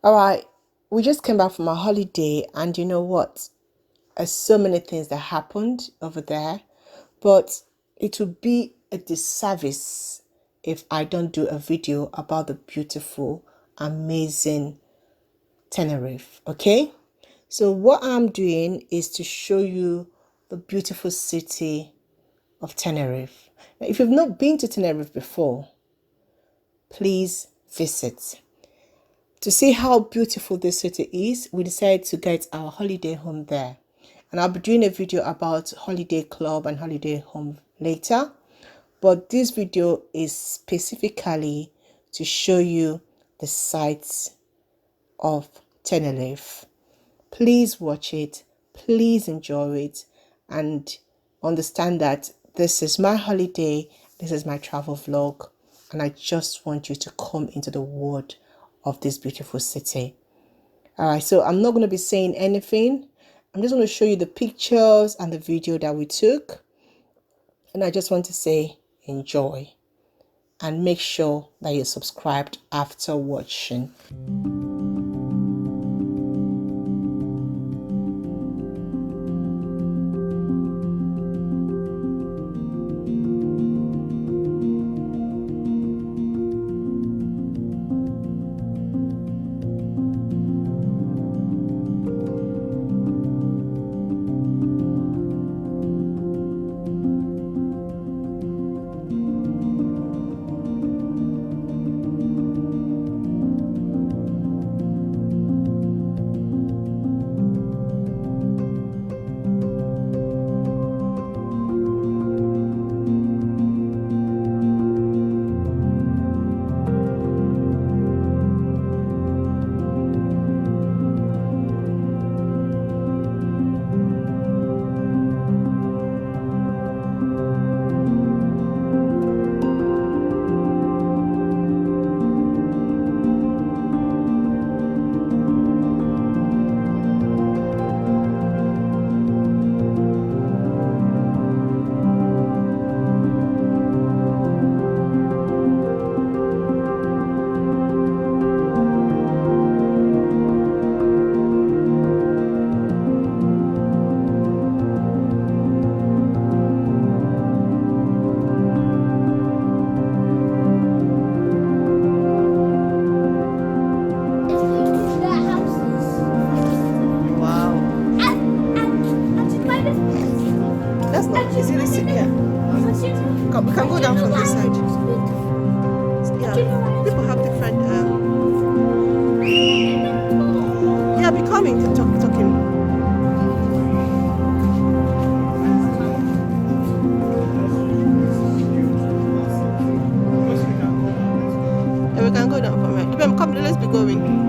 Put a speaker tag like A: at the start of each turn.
A: All right, we just came back from a holiday, and you know what? There's so many things that happened over there, but it would be a disservice if I don't do a video about the beautiful, amazing Tenerife, okay? So what I'm doing is to show you the beautiful city of Tenerife. Now, if you've not been to Tenerife before, please visit. To see how beautiful this city is, we decided to get our holiday home there. And I'll be doing a video about holiday club and holiday home later. But this video is specifically to show you the sights of Tenerife. Please watch it, please enjoy it, and understand that this is my holiday, this is my travel vlog, and I just want you to come into the world of this beautiful city. All right, so I'm not going to be saying anything. I'm just going to show you the pictures and the video that we took, and I just want to say enjoy, and make sure that you're subscribed after watching. We can go down from this side. Yeah, people have different. Yeah, be coming to talking. Yeah, we can go down from here. Come, let's be going.